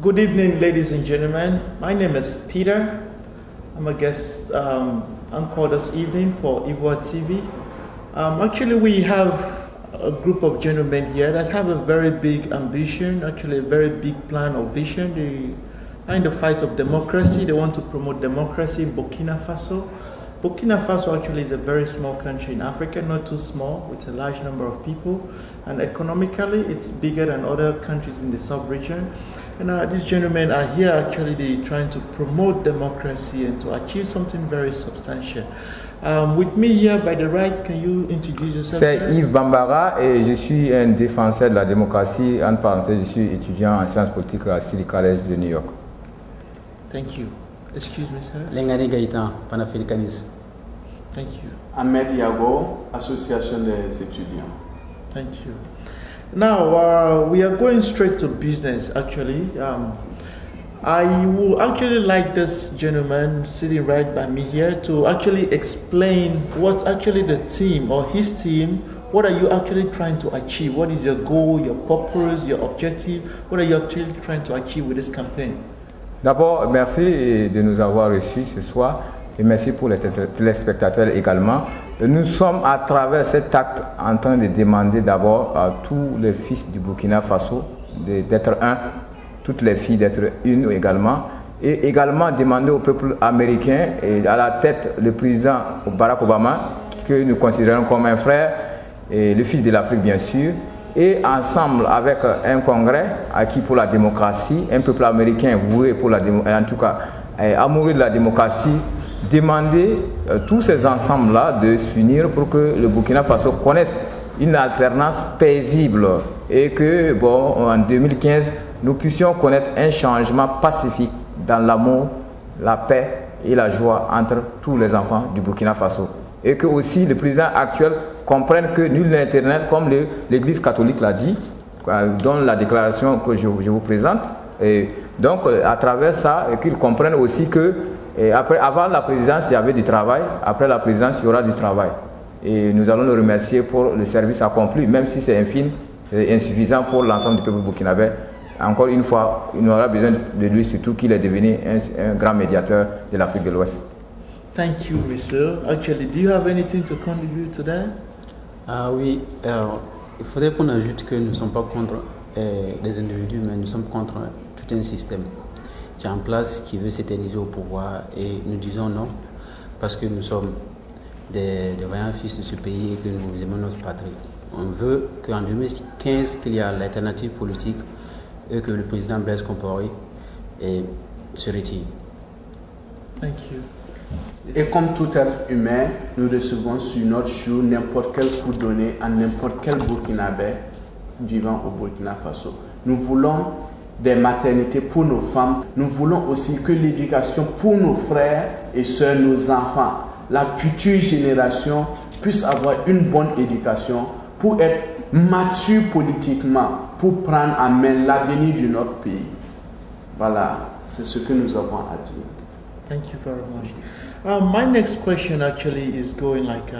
Good evening, ladies and gentlemen. My name is Peter. I'm a guest anchor this evening for Ivoire TV. Actually, we have a group of gentlemen here that have a very big ambition, actually a very big plan or vision. They are in the fight of democracy. They want to promote democracy in Burkina Faso. Burkina Faso actually is a very small country in Africa, not too small, with a large number of people. And economically, it's bigger than other countries in the sub-region. And these gentlemen are here actually trying to promote democracy and to achieve something very substantial. With me here by the right, can you introduce yourself? C'est Yves Bambara et je suis un défenseur de la démocratie. En parenthèse, je suis étudiant en sciences politiques à City College de New York. Thank you. Excuse me, sir. Lengani Gaïtan, panafricanisme. Thank you. Ahmed Yago, Association des étudiants. Thank you. Now, we are going straight to business, actually. I would actually like this gentleman sitting right by me here to actually explain what actually the team or his team, what are you actually trying to achieve? What is your goal, your purpose, your objective? What are you actually trying to achieve with this campaign? D'abord, merci de nous avoir reçus ce soir et merci pour les téléspectateurs également. Nous sommes à travers cet acte en train de demander d'abord à tous les fils du Burkina Faso d'être un, toutes les filles d'être une également, et également demander au peuple américain et à la tête le président Barack Obama, que nous considérons comme un frère, et le fils de l'Afrique bien sûr, et ensemble avec un congrès acquis pour la démocratie, un peuple américain voué pour la démocratie, en tout cas amoureux de la démocratie, demander tous ces ensembles-là de s'unir pour que le Burkina Faso connaisse une alternance paisible et que, bon, en 2015, nous puissions connaître un changement pacifique dans l'amour, la paix et la joie entre tous les enfants du Burkina Faso. Et que aussi le président actuel comprenne que nul n'est éternel, comme l'Église catholique l'a dit, dans la déclaration que je vous présente. Et donc, à travers ça, qu'il comprenne aussi que avant la présidence, il y avait du travail. Après la présidence, il y aura du travail. Et nous allons le remercier pour le service accompli, même si c'est infime, c'est insuffisant pour l'ensemble du peuple burkinabé. Encore une fois, il aura besoin de lui, surtout qu'il est devenu un grand médiateur de l'Afrique de l'Ouest. Thank you, Mr. Actually, do you have anything to contribute to that? Oui, il faudrait qu'on ajoute que nous ne sommes pas contre les individus, mais nous sommes contre tout un système qui est en place, qui veut s'éterniser au pouvoir, et nous disons non, parce que nous sommes des vaillants fils de ce pays et que nous aimons notre patrie. On veut qu'en 2015, qu'il y ait l'alternative politique et que le président Blaise Compaoré se retire. Thank you. Et comme tout être humain, nous recevons sur notre jour n'importe quel coup donné à n'importe quel Burkinabé vivant au Burkina Faso. Nous voulons des maternités pour nos femmes. Nous voulons aussi que l'éducation pour nos frères et sœurs, nos enfants, la future génération puisse avoir une bonne éducation pour être mature politiquement, pour prendre en main l'avenir de notre pays. Voilà, c'est ce que nous avons à dire. Thank you very much. My next question actually is going like,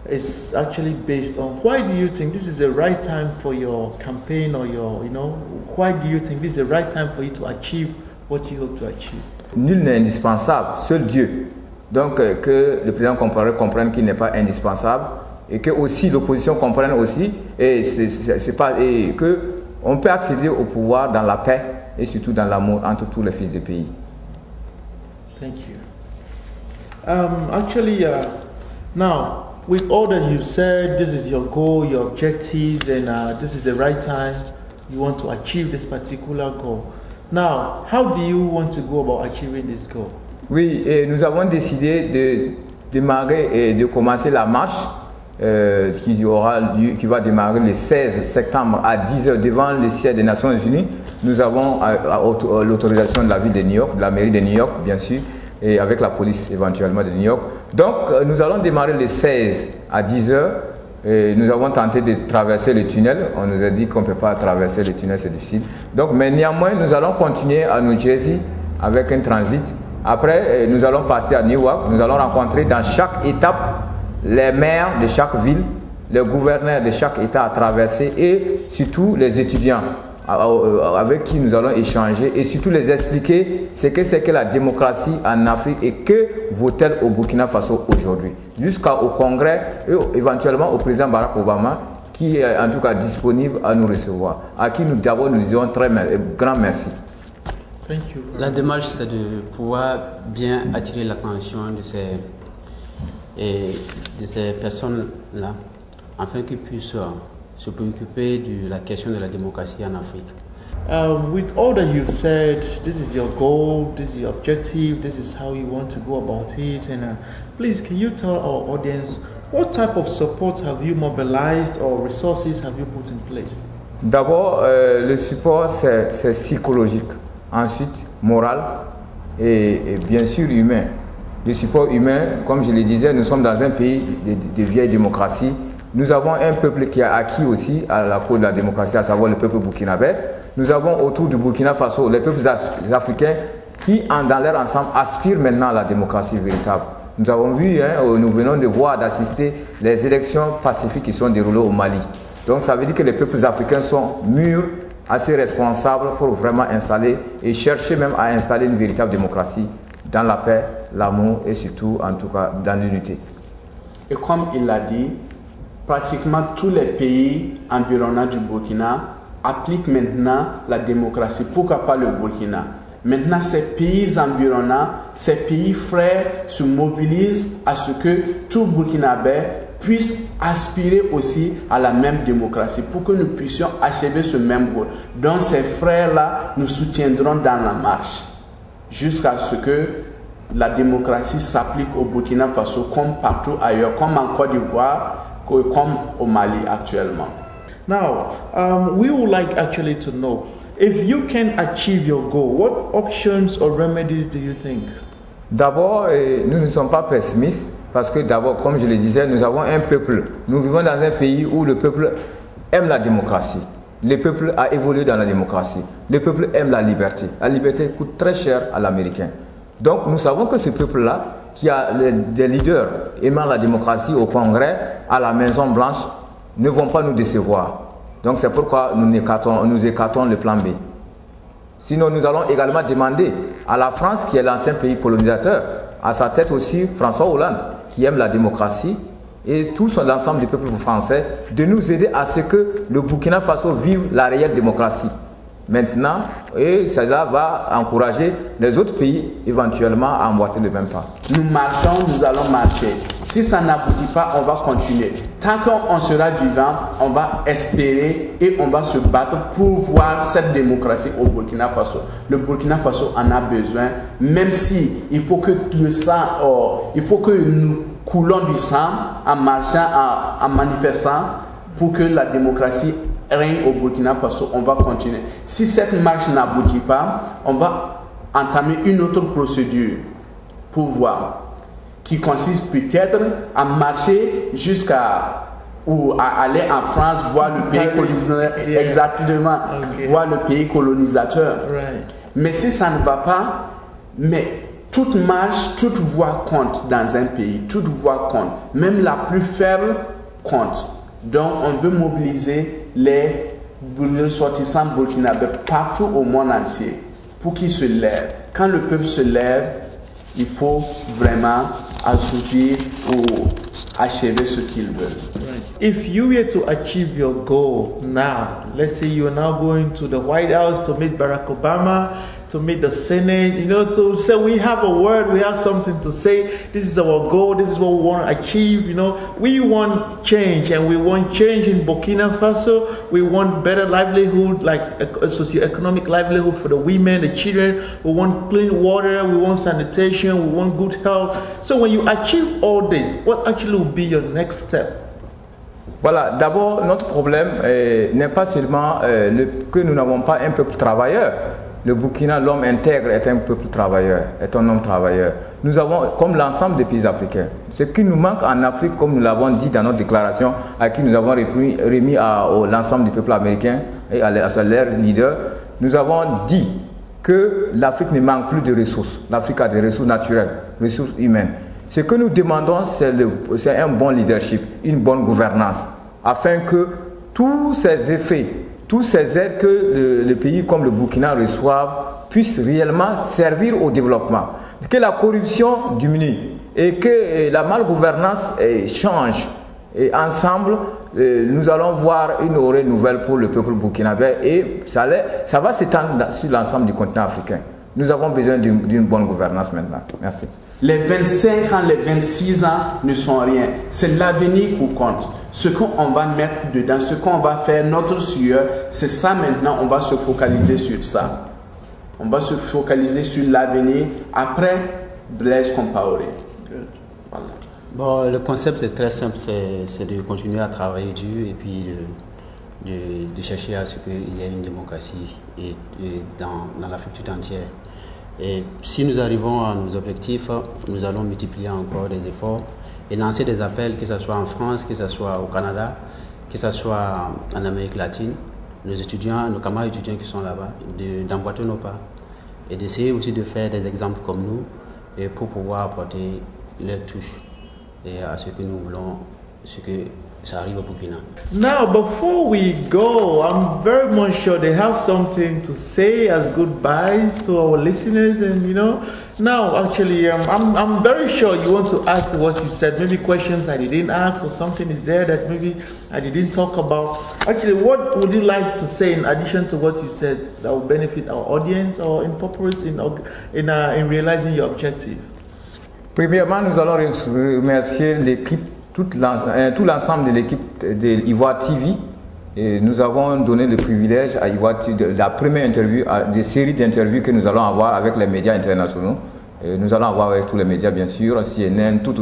it's actually based on why do you think this is the right time for your campaign or your, why do you think this is the right time for you to achieve what you hope to achieve? Nul n'est indispensable, seul Dieu. Donc que le président Compaoré comprenne qu'il n'est pas indispensable et que aussi l'opposition comprenne aussi et que on peut accéder au pouvoir dans la paix et surtout dans l'amour entre tous les fils du pays. Thank you. Actually, now, with all that you said, this is your goal, your objectives, and this is the right time you want to achieve this particular goal. Now, how do you want to go about achieving this goal? Oui, et nous avons décidé de démarrer et de commencer la marche qui va démarrer le 16 septembre à 10h devant le siège des Nations Unies. Nous avons l'autorisation de la ville de New York, de la mairie de New York, bien sûr, et avec la police éventuellement de New York. Donc, nous allons démarrer le 16 à 10h. Et nous avons tenté de traverser le tunnel. On nous a dit qu'on ne peut pas traverser le tunnel, c'est difficile. Donc, mais néanmoins, nous allons continuer à New Jersey avec un transit. Après, nous allons partir à Newark. Nous allons rencontrer dans chaque étape les maires de chaque ville, les gouverneurs de chaque État à traverser et surtout les étudiants. avec qui nous allons échanger et surtout les expliquer ce que c'est que la démocratie en Afrique et que vaut-elle au Burkina Faso aujourd'hui. Jusqu'au Congrès et éventuellement au président Barack Obama qui est en tout cas disponible à nous recevoir. À qui nous d'abord nous disons grand merci. Thank you. La démarche, c'est de pouvoir bien attirer l'attention de ces personnes-là, afin qu'ils puissent se préoccuper de la question de la démocratie en Afrique. With all that you've said, this is your goal, this is your objective, this is how you want to go about it. And please, can you tell our audience what type of support have you mobilized or resources have you put in place? D'abord, le support, c'est psychologique. Ensuite, moral et bien sûr humain. Le support humain, comme je le disais, nous sommes dans un pays de vieille démocratie. Nous avons un peuple qui a acquis aussi à la cause de la démocratie, à savoir le peuple burkinabé. Nous avons autour du Burkina Faso les peuples africains qui, dans leur ensemble, aspirent maintenant à la démocratie véritable. Nous avons vu, nous venons de voir, d'assister les élections pacifiques qui sont déroulées au Mali. Donc ça veut dire que les peuples africains sont mûrs, assez responsables pour vraiment installer et chercher même à installer une véritable démocratie dans la paix, l'amour et surtout, en tout cas, dans l'unité. Et comme il l'a dit, pratiquement tous les pays environnants du Burkina appliquent maintenant la démocratie. Pourquoi pas le Burkina? Maintenant, ces pays environnants, ces pays frères se mobilisent à ce que tout Burkinabé puisse aspirer aussi à la même démocratie pour que nous puissions achever ce même goal. Donc ces frères-là nous soutiendront dans la marche jusqu'à ce que la démocratie s'applique au Burkina Faso comme partout ailleurs, comme en Côte d'Ivoire, comme au Mali actuellement. Now, we would like actually to know, if you can achieve your goal, what options or remedies do you think? D'abord, nous ne sommes pas pessimistes parce que d'abord, comme je le disais, nous avons un peuple. Nous vivons dans un pays où le peuple aime la démocratie. Le peuple a évolué dans la démocratie. Le peuple aime la liberté. La liberté coûte très cher à l'Américain. Donc nous savons que ce peuple-là, qui a des leaders aimant la démocratie au Congrès, à la Maison Blanche, ne vont pas nous décevoir. Donc c'est pourquoi nous écartons le plan B. Sinon nous allons également demander à la France, qui est l'ancien pays colonisateur, à sa tête aussi François Hollande, qui aime la démocratie, et tout l'ensemble du peuple français, de nous aider à ce que le Burkina Faso vive la réelle démocratie. Maintenant, et cela va encourager les autres pays éventuellement à emboîter le même pas. Nous marchons, nous allons marcher. Si ça n'aboutit pas, on va continuer. Tant qu'on sera vivant, on va espérer et on va se battre pour voir cette démocratie au Burkina Faso. Le Burkina Faso en a besoin, même si il faut que le sang, il faut que nous coulons du sang en marchant, en manifestant pour que la démocratie règne au Burkina Faso. On va continuer. Si cette marche n'aboutit pas, on va entamer une autre procédure pour voir, qui consiste peut-être à marcher jusqu'à ou à aller en France voir le pays colonisateur. Exactement, voir le pays colonisateur. Right. Mais si ça ne va pas, mais toute marche, toute voix compte dans un pays. Toute voix compte. Même la plus faible compte. Donc on veut mobiliser les ressortissants burkinabés partout au monde entier pour qu'ils se lèvent. Quand le peuple se lève, il faut vraiment assouvir ou achever ce qu'ils veulent. Right. If you were to achieve your goal now, let's say you are now going to the White House to meet Barack Obama, to meet the Senate, to say we have a word, we have something to say, this is our goal, this is what we want to achieve, we want change, and we want change in Burkina Faso. We want better livelihood, like a socio-economic livelihood for the women, the children. We want clean water, we want sanitation, we want good health. So when you achieve all this, what actually will be your next step? Voilà, d'abord notre problème n'est pas seulement que nous n'avons pas un peuple travailleur. Le Burkina, l'homme intègre, est un peuple travailleur, est un homme travailleur. Nous avons, comme l'ensemble des pays africains, ce qui nous manque en Afrique, comme nous l'avons dit dans notre déclaration, à qui nous avons remis à l'ensemble du peuple américain et à leurs leaders, nous avons dit que l'Afrique ne manque plus de ressources. L'Afrique a des ressources naturelles, ressources humaines. Ce que nous demandons, c'est un bon leadership, une bonne gouvernance, afin que tous ces effets tous ces aides que les pays comme le Burkina reçoivent puissent réellement servir au développement, que la corruption diminue et que la malgouvernance change. Et ensemble, nous allons voir une auréole nouvelle pour le peuple burkinabé et ça va s'étendre sur l'ensemble du continent africain. Nous avons besoin d'une bonne gouvernance maintenant. Merci. Les 25 ans, les 26 ans ne sont rien. C'est l'avenir qui compte. Ce qu'on va mettre dedans, ce qu'on va faire, notre sueur, c'est ça maintenant, on va se focaliser sur ça. On va se focaliser sur l'avenir après Blaise Compaoré. Voilà. Bon, le concept c'est très simple, c'est de continuer à travailler dur et puis de chercher à ce qu'il y ait une démocratie dans l'Afrique tout entière. Et si nous arrivons à nos objectifs, nous allons multiplier encore des efforts et lancer des appels, que ce soit en France, que ce soit au Canada, que ce soit en Amérique latine, nos étudiants, nos camarades étudiants qui sont là-bas, d'emboîter nos pas et d'essayer aussi de faire des exemples comme nous et pour pouvoir apporter leur touche et à ce que nous voulons, ce que ça arrive au Burkina. Now, before we go, I'm very much sure they have something to say as goodbye to our listeners, and now actually, I'm very sure you want to add to what you said. Maybe questions I didn't ask, or something is there that maybe I didn't talk about. Actually, what would you like to say in addition to what you said that will benefit our audience or in purpose in realizing your objective? Premièrement, nous allons remercier l'équipe, tout l'ensemble de l'équipe de Ivoire TV. Et nous avons donné le privilège à Ivoire TV de la première interview, des séries d'interviews que nous allons avoir avec les médias internationaux. Et nous allons avoir avec tous les médias, bien sûr, CNN, tout,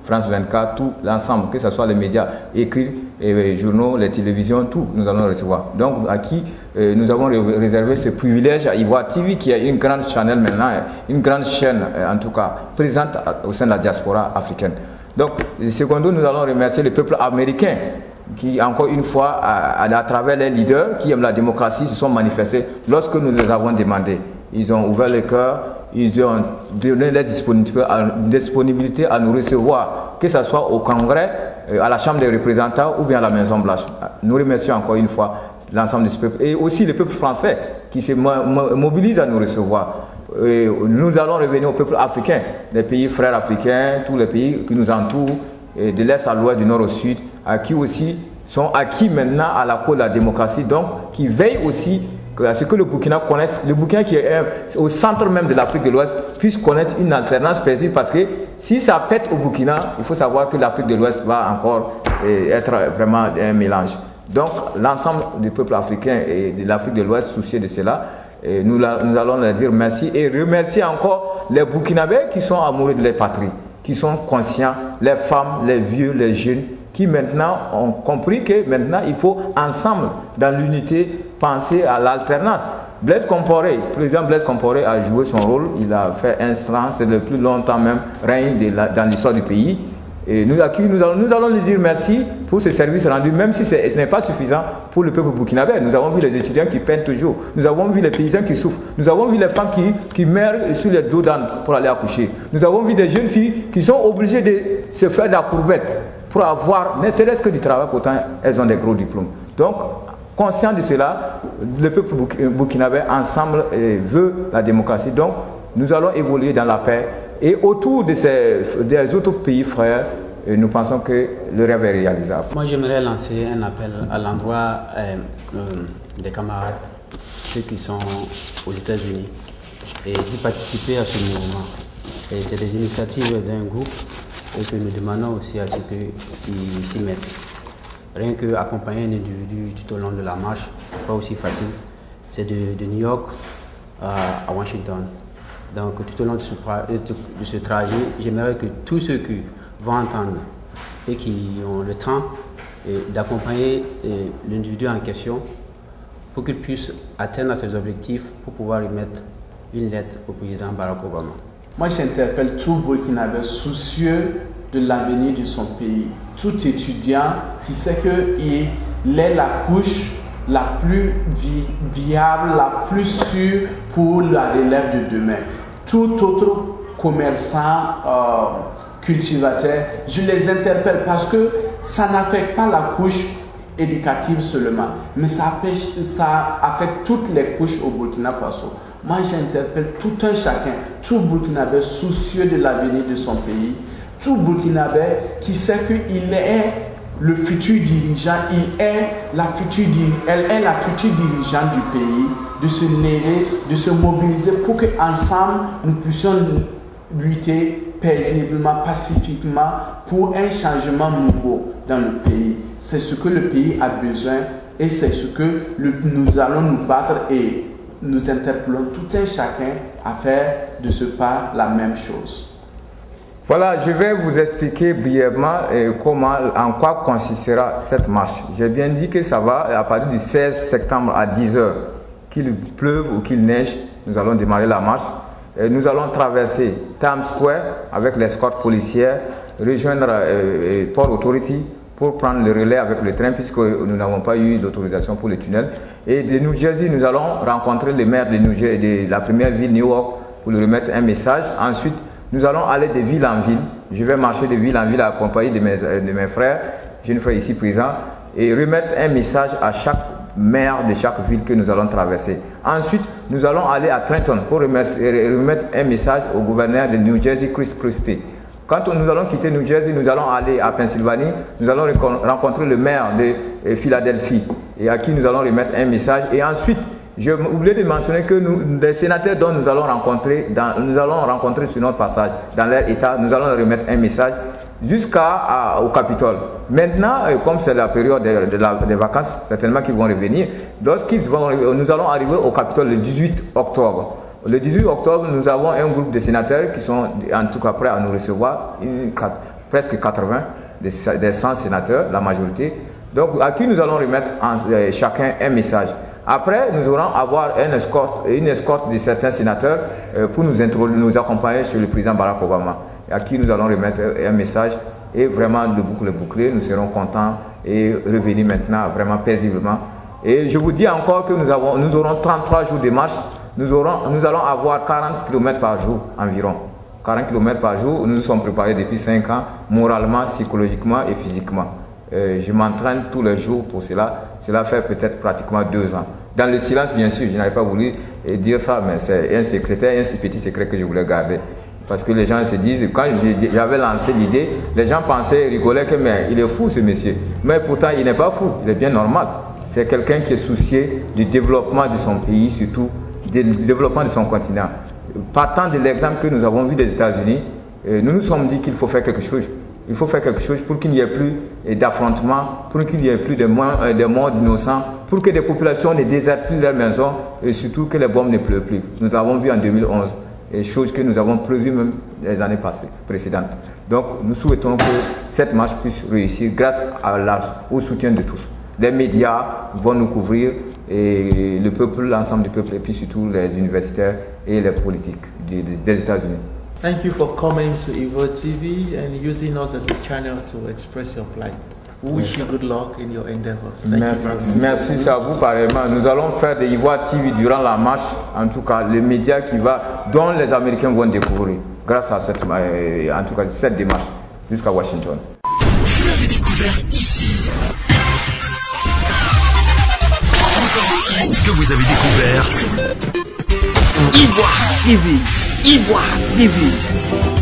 France 24, tout l'ensemble, que ce soit les médias écrits, les journaux, les télévisions, tout, nous allons recevoir. Donc, à qui nous avons réservé ce privilège à Ivoire TV, qui est une grande chaîne maintenant, une grande chaîne, en tout cas, présente au sein de la diaspora africaine. Donc, secondo, nous allons remercier le peuple américain qui, encore une fois, à travers les leaders qui aiment la démocratie, se sont manifestés lorsque nous les avons demandé. Ils ont ouvert le cœur, ils ont donné leur disponibilité à nous recevoir, que ce soit au Congrès, à la Chambre des représentants ou bien à la Maison Blanche. Nous remercions encore une fois l'ensemble du peuple et aussi le peuple français qui se mobilise à nous recevoir. Et nous allons revenir au peuple africain, les pays frères africains, tous les pays qui nous entourent, de l'est à l'ouest, du nord au sud, à qui aussi sont acquis maintenant à la cause de la démocratie, donc qui veillent aussi à ce que le Burkina connaisse, le Burkina qui est au centre même de l'Afrique de l'Ouest, puisse connaître une alternance paisible, parce que si ça pète au Burkina, il faut savoir que l'Afrique de l'Ouest va encore être vraiment un mélange. Donc l'ensemble du peuple africain et de l'Afrique de l'Ouest soucieux de cela, et nous allons leur dire merci et remercier encore les Burkinabés qui sont amoureux de leur patrie, qui sont conscients, les femmes, les vieux, les jeunes, qui maintenant ont compris que maintenant il faut ensemble, dans l'unité, penser à l'alternance. Blaise Compaoré, le président Blaise Compaoré a joué son rôle, il a fait un rang, c'est le plus longtemps même règne dans l'histoire du pays. Et nous allons lui dire merci pour ce service rendu, même si ce n'est pas suffisant pour le peuple burkinabé. Nous avons vu les étudiants qui peinent toujours, nous avons vu les paysans qui souffrent, nous avons vu les femmes qui meurent sur les dos d'âne pour aller accoucher. Nous avons vu des jeunes filles qui sont obligées de se faire de la courbette pour avoir, ne serait-ce que du travail, pourtant elles ont des gros diplômes. Donc, conscient de cela, le peuple burkinabé ensemble veut la démocratie. Donc, nous allons évoluer dans la paix. Et autour des autres pays frères, nous pensons que le rêve est réalisable. Moi, j'aimerais lancer un appel à l'endroit des camarades, ceux qui sont aux États-Unis, et d'y participer à ce mouvement. Et c'est des initiatives d'un groupe et que nous demandons aussi à ceux qui s'y mettent. Rien qu'accompagner un individu tout au long de la marche, ce n'est pas aussi facile. C'est de New York à Washington. Donc tout au long de ce trajet, j'aimerais que tous ceux qui vont entendre et qui ont le temps d'accompagner l'individu en question pour qu'il puisse atteindre ses objectifs pour pouvoir remettre une lettre au président Barack Obama. Moi, j'interpelle tout Burkinabé soucieux de l'avenir de son pays, tout étudiant qui sait qu'il est la couche la plus viable, la plus sûre pour la relève de demain. Tout autre commerçant, cultivateur, je les interpelle parce que ça n'affecte pas la couche éducative seulement, mais ça affecte toutes les couches au Burkina Faso. Moi, j'interpelle tout un chacun, tout Burkinabé soucieux de l'avenir de son pays, tout Burkinabé qui sait qu'il est le futur dirigeant, elle est la future dirigeante du pays, de se lever, de se mobiliser pour qu'ensemble nous puissions lutter paisiblement, pacifiquement pour un changement nouveau dans le pays. C'est ce que le pays a besoin et c'est ce que nous allons nous battre et nous interpellons tout un chacun à faire de ce pas la même chose. Voilà, je vais vous expliquer brièvement en quoi consistera cette marche. J'ai bien dit que ça va à partir du 16 septembre à 10 h, qu'il pleuve ou qu'il neige, nous allons démarrer la marche. Et nous allons traverser Times Square avec l'escorte policière, rejoindre Port Authority pour prendre le relais avec le train puisque nous n'avons pas eu d'autorisation pour le tunnel. Et de New Jersey, nous allons rencontrer le maire de la première ville, New York, pour lui remettre un message. Ensuite, nous allons aller de ville en ville. Je vais marcher de ville en ville accompagné de mes frères, jeunes frères ici présents, et remettre un message à chaque maire de chaque ville que nous allons traverser. Ensuite, nous allons aller à Trenton pour remettre un message au gouverneur de New Jersey, Chris Christie. Quand nous allons quitter New Jersey, nous allons aller à Pennsylvanie, nous allons rencontrer le maire de Philadelphie et à qui nous allons remettre un message. Et ensuite, j'ai oublié de mentionner que les sénateurs dont nous allons rencontrer sur notre passage dans leur état, nous allons leur remettre un message jusqu'au Capitole. Maintenant, comme c'est la période des vacances, certainement qu'ils vont revenir, nous allons arriver au Capitole le 18 octobre. Le 18 octobre, nous avons un groupe de sénateurs qui sont en tout cas prêts à nous recevoir, presque 80 des 100 sénateurs, la majorité. Donc, à qui nous allons remettre chacun un message. Après, nous allons avoir une escorte de certains sénateurs pour nous accompagner sur le président Barack Obama, à qui nous allons remettre un message et vraiment le boucle bouclé. Nous serons contents et revenir maintenant vraiment paisiblement. Et je vous dis encore que nous aurons 33 jours de marche. Nous allons avoir 40 km par jour environ. 40 km par jour, nous nous sommes préparés depuis 5 ans, moralement, psychologiquement et physiquement. Je m'entraîne tous les jours pour cela. Cela fait peut-être pratiquement 2 ans. Dans le silence, bien sûr, je n'avais pas voulu dire ça, mais c'était un petit secret que je voulais garder. Parce que les gens se disent, quand j'avais lancé l'idée, les gens pensaient, rigolaient que mais il est fou ce monsieur. Mais pourtant, il n'est pas fou, il est bien normal. C'est quelqu'un qui est soucié du développement de son pays, surtout du développement de son continent. Partant de l'exemple que nous avons vu des États-Unis, nous nous sommes dit qu'il faut faire quelque chose. Il faut faire quelque chose pour qu'il n'y ait plus d'affrontements, pour qu'il n'y ait plus de morts d'innocents, pour que des populations ne désertent plus leurs maisons et surtout que les bombes ne pleuvent plus. Nous l'avons vu en 2011, et chose que nous avons prévues même les années précédentes. Donc nous souhaitons que cette marche puisse réussir grâce au soutien de tous. Les médias vont nous couvrir et le peuple, l'ensemble du peuple et puis surtout les universitaires et les politiques des États-Unis. Thank you for coming to Ivoire TV and using us as a channel to express your plight. We wish you good luck in your endeavors. Merci, c'est à vous pareillement. Nous allons faire de Ivoire TV durant la marche, en tout cas les médias dont les Américains vont découvrir grâce à cette démarche jusqu'à Washington. Vous l'avez découvert ici. Que vous avez découvert Ivoire TV. Ivoire TV.